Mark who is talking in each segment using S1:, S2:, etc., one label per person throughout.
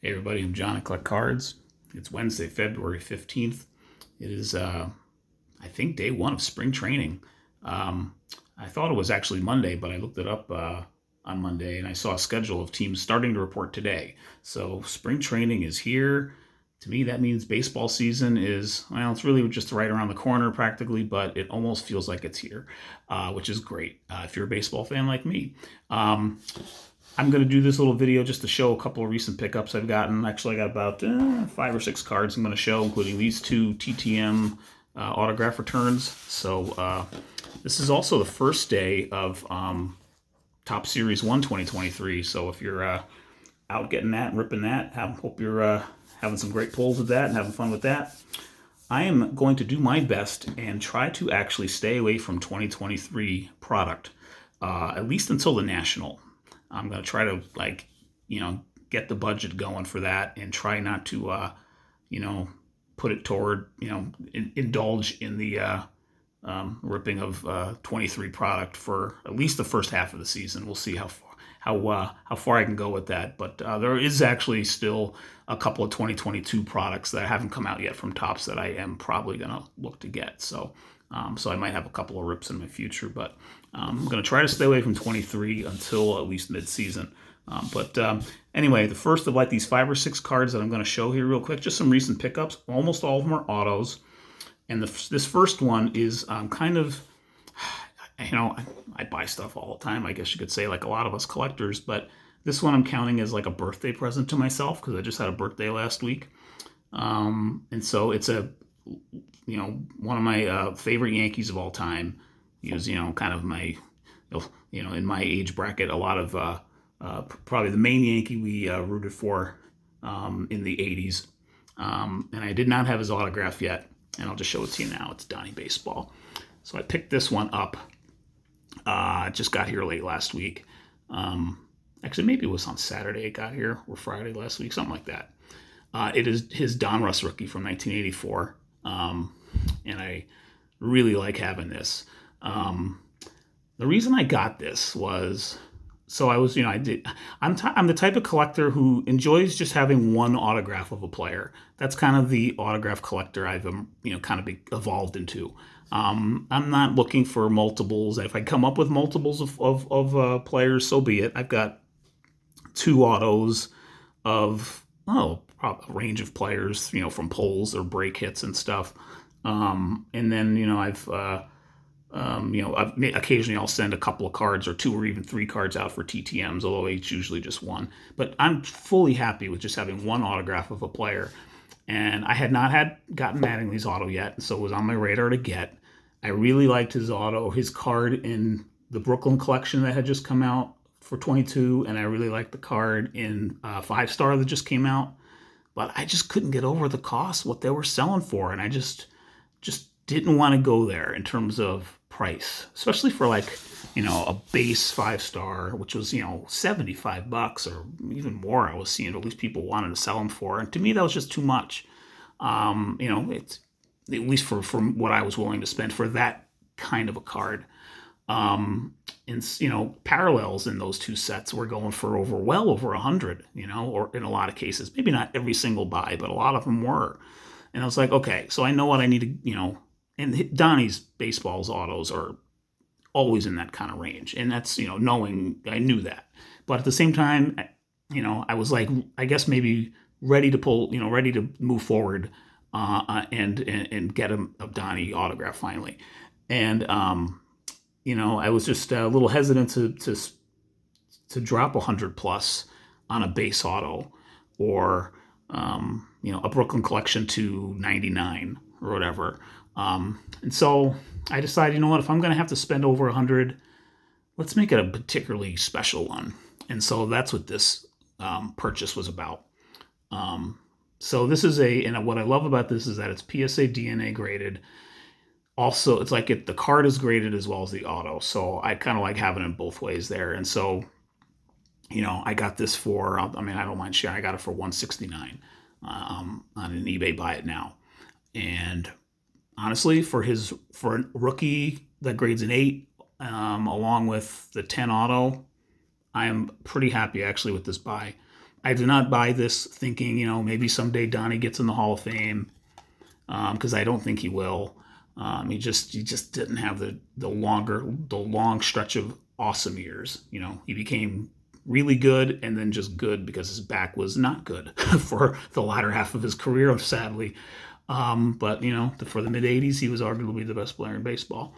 S1: Hey everybody, I'm John at Collect Cards. It's Wednesday, February 15th. It is, I think, day one of spring training. I thought it was actually Monday, but I looked it up on Monday and I saw a schedule of teams starting to report today. So spring training is here. To me, that means baseball season is, well, it's really just right around the corner practically, but it almost feels like it's here, which is great if you're a baseball fan like me. I'm going to do this little video just to show a couple of recent pickups I've gotten. Actually, I got about 5 or 6 cards I'm going to show, including these 2 TTM autograph returns. So this is also the first day of Top Series 1 2023. So if you're out getting that and ripping that, hope you're having some great pulls with that and having fun with that. I am going to do my best and try to actually stay away from 2023 product, at least until the National. I'm going to try to, get the budget going for that and try not to, put it toward, indulge in the ripping of 23 product for at least the first half of the season. We'll see how far I can go with that. But there is actually still a couple of 2022 products that haven't come out yet from Topps that I am probably going to look to get. So I might have a couple of rips in my future, but I'm going to try to stay away from 23 until at least mid-season. Anyway, the first of these 5 or 6 cards that I'm going to show here real quick, just some recent pickups. Almost all of them are autos. And this first one is kind of, I buy stuff all the time, I guess you could say, like a lot of us collectors, but this one I'm counting as like a birthday present to myself because I just had a birthday last week. And so it's one of my favorite Yankees of all time. He was, kind of my, in my age bracket, a lot of probably the main Yankee we rooted for in the 80s. And I did not have his autograph yet, and I'll just show it to you now. It's Donnie Baseball. So I picked this one up. Just got here late last week. Actually, maybe it was on Saturday it got here, or Friday last week, something like that. It is his Donruss rookie from 1984. And I really like having this. The reason I got this was, so I was, I'm the type of collector who enjoys just having one autograph of a player. That's kind of the autograph collector I've, kind of evolved into. I'm not looking for multiples. If I come up with multiples of players, so be it. I've got 2 autos of, a range of players, from pulls or break hits and stuff. And then, occasionally I'll send a couple of cards or 2 or even 3 cards out for TTMs, although it's usually just 1. But I'm fully happy with just having 1 autograph of a player. And I had not gotten Mattingly's auto yet, so it was on my radar to get. I really liked his card in the Brooklyn collection that had just come out for 22, and I really liked the card in 5-star that just came out. But I just couldn't get over the cost, what they were selling for, and I just didn't want to go there in terms of price, especially for a base 5-star, which was, $75 or even more. I was seeing at least people wanted to sell them for. And to me, that was just too much. It's at least for what I was willing to spend for that kind of a card. Parallels in those 2 sets were going for well over 100, or in a lot of cases, maybe not every single buy, but a lot of them were. And I was like, okay, so I know what I need to, and Donnie's Baseball's autos are always in that kind of range. And that's, knowing I knew that. But at the same time, I was like, I guess maybe ready to pull, ready to move forward and get a Donnie autograph finally. And, I was just a little hesitant to drop 100 plus on a base auto or, a Brooklyn collection to 99 or whatever. And so I decided, if I'm going to have to spend over 100, let's make it a particularly special one. And so that's what this purchase was about. So this is and what I love about this is that it's PSA DNA graded. Also, it's like the card is graded as well as the auto. So I kind of like having it both ways there. And so, I got this for, I don't mind sharing. I got it for $169 on an eBay buy it now. And honestly, for a rookie that grades an 8, along with the 10 auto, I am pretty happy actually with this buy. I did not buy this thinking, maybe someday Donnie gets in the Hall of Fame, because I don't think he will. He just didn't have the long stretch of awesome years. He became really good and then just good because his back was not good for the latter half of his career, sadly. But for the mid '80s, he was arguably the best player in baseball.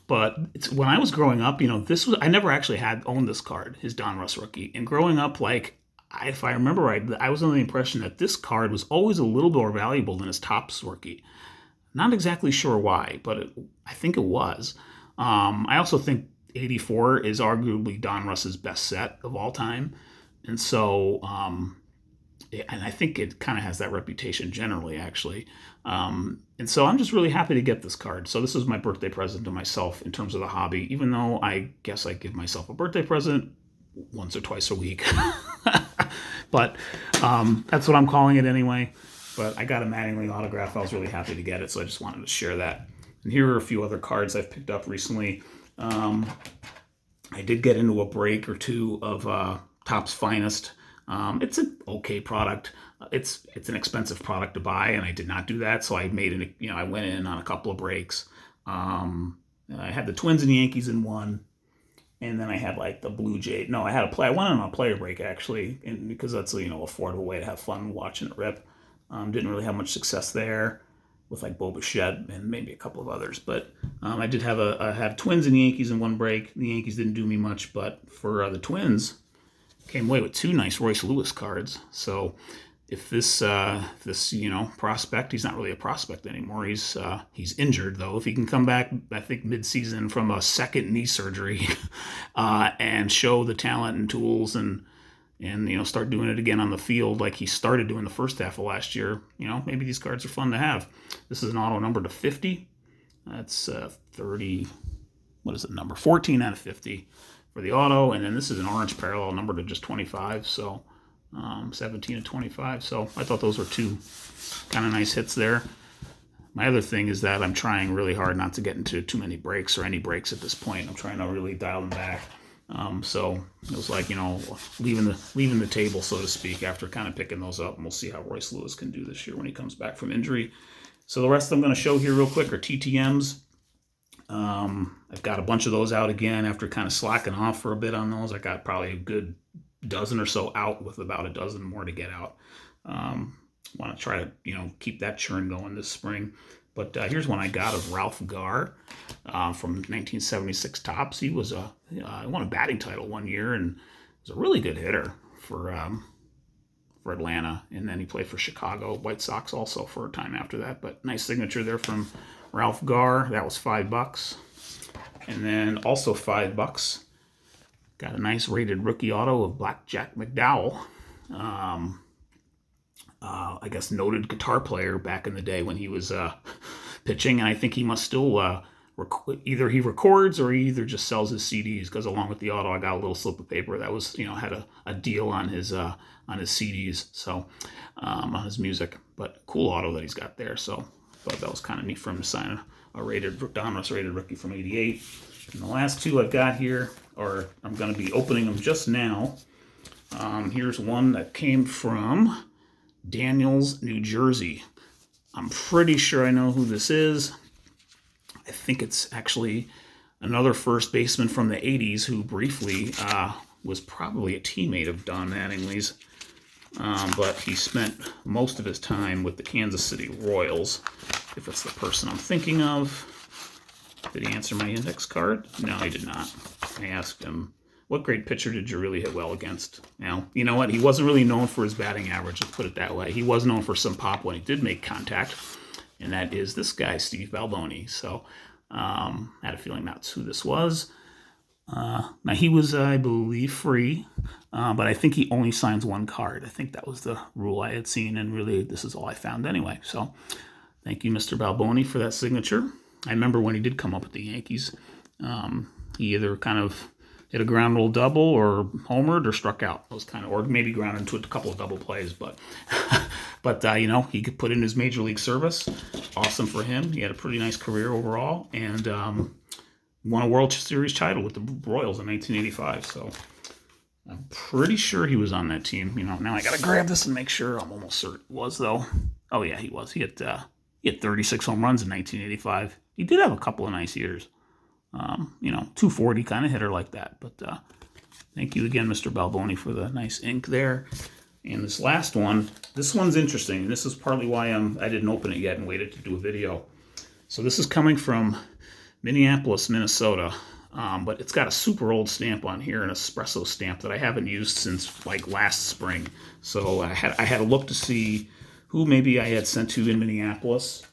S1: But when I was growing up, I never actually had owned this card, his Donruss rookie. And growing up, if I remember right, I was under the impression that this card was always a little more valuable than his Topps rookie. Not exactly sure why, but I think it was. I also think '84 is arguably Donruss's best set of all time. And so, and I think it kind of has that reputation generally, actually. And so I'm just really happy to get this card. So this is my birthday present to myself in terms of the hobby, even though I guess I give myself a birthday present once or twice a week. But that's what I'm calling it anyway. But I got a Mattingly autograph. I was really happy to get it, so I just wanted to share that. And here are a few other cards I've picked up recently. I did get into a break or two of Topps Finest. It's an okay product. It's an expensive product to buy, and I did not do that. So I I went in on a couple of breaks. I had the Twins and the Yankees in one, and then I had the Blue Jay. No, I went in on a player break actually, and because that's affordable way to have fun watching it rip. Didn't really have much success there with Bo Bichette and maybe a couple of others, but I did have Twins and the Yankees in one break. The Yankees didn't do me much, but for the Twins, came away with two nice Royce Lewis cards. So if this prospect, he's not really a prospect anymore. He's injured though. If he can come back, I think mid-season from a second knee surgery, and show the talent and tools and start doing it again on the field like he started doing the first half of last year, maybe these cards are fun to have. This is an auto number to 50. That's 30. What is it? Number 14 out of 50 for the auto, and then this is an orange parallel number to just 25. So 17 and 25. So I thought those were two kind of nice hits there. My other thing is that I'm trying really hard not to get into too many breaks or any breaks at this point. I'm trying to really dial them back. So it was leaving the table, so to speak, after kind of picking those up, and we'll see how Royce Lewis can do this year when he comes back from injury. So the rest I'm going to show here real quick are TTMs. I've got a bunch of those out again after kind of slacking off for a bit on those. I got probably a good dozen or so out with about a dozen more to get out. Want to try to keep that churn going this spring. But here's one I got of Ralph Garr from 1976 Topps. He was won a batting title one year and was a really good hitter for Atlanta. And then he played for Chicago White Sox also for a time after that. But nice signature there from Ralph Garr. That was $5. And then also $5. Got a nice rated rookie auto of Blackjack McDowell. I guess noted guitar player back in the day when he was pitching, and I think he must still either he records or he either just sells his CDs, because along with the auto I got a little slip of paper that was had a deal on his CDs, so on his music. But cool auto that he's got there, so I thought that was kind of neat for him to sign a Donruss rated rookie from '88. And the last two I've got here, or I'm going to be opening them just now. Here's one that came from Daniels, New Jersey. I'm pretty sure I know who this is. I think it's actually another first baseman from the 80s who briefly was probably a teammate of Don Mattingly's, but he spent most of his time with the Kansas City Royals, if it's the person I'm thinking of. Did he answer my index card? No, he did not. I asked him, what great pitcher did you really hit well against? Now, you know what? He wasn't really known for his batting average, let's put it that way. He was known for some pop when he did make contact, and that is this guy, Steve Balboni. So I had a feeling that's who this was. Now, he was, I believe, free, but I think he only signs one card. I think that was the rule I had seen, and really this is all I found anyway. So thank you, Mr. Balboni, for that signature. I remember when he did come up with the Yankees, he either kind of hit a ground rule double or homered or struck out. It was kind of, or maybe grounded into a couple of double plays, but he could put in his major league service. Awesome for him. He had a pretty nice career overall, and won a World Series title with the Royals in 1985. So I'm pretty sure he was on that team. Now I got to grab this and make sure. I'm almost certain it was, though. Oh, yeah, he was. He had 36 home runs in 1985. He did have a couple of nice years. 240 kind of hitter like that. But thank you again, Mr. Balboni, for the nice ink there. And this last one, this one's interesting. This is partly why I didn't open it yet and waited to do a video. So this is coming from Minneapolis, Minnesota. But it's got a super old stamp on here, an espresso stamp that I haven't used since like last spring. So I had a look to see who maybe I had sent to in Minneapolis.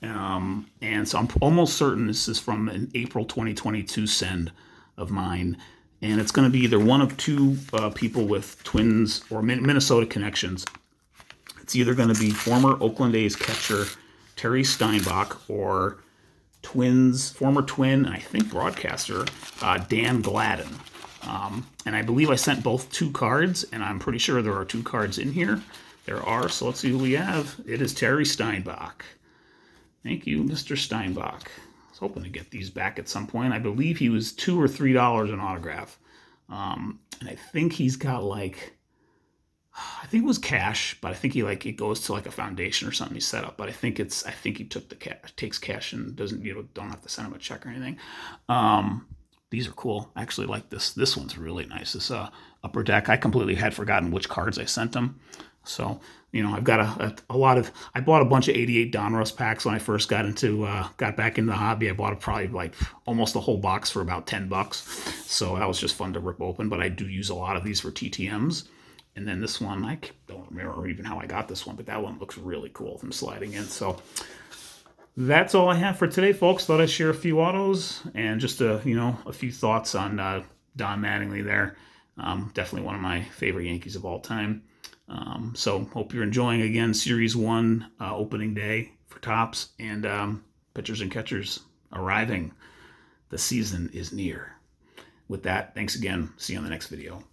S1: And so I'm almost certain this is from an April 2022 send of mine. And it's going to be either one of two people with Twins or Minnesota connections. It's either going to be former Oakland A's catcher Terry Steinbach or former Twin, and I think broadcaster, Dan Gladden. And I believe I sent both 2 cards, and I'm pretty sure there are 2 cards in here. There are, so let's see who we have. It is Terry Steinbach. Thank you, Mr. Steinbach. I was hoping to get these back at some point. I believe he was $2 or $3 an autograph. And I think he's got I think it was cash, but I think it goes to a foundation or something he set up. But I think he took the cash, takes cash and don't have to send him a check or anything. These are cool. I actually like this. This one's really nice. This upper deck. I completely had forgotten which cards I sent him. So, I've got a lot of, I bought a bunch of 88 Donruss packs when I first got back into the hobby. I bought probably almost the whole box for about $10. So that was just fun to rip open, but I do use a lot of these for TTMs. And then this one, I don't remember even how I got this one, but that one looks really cool from sliding in. So that's all I have for today, folks. Thought I'd share a few autos and just a few thoughts on Don Mattingly there. Definitely one of my favorite Yankees of all time. So hope you're enjoying, again, Series 1 opening day for Topps, and pitchers and catchers arriving. The season is near. With that, thanks again. See you on the next video.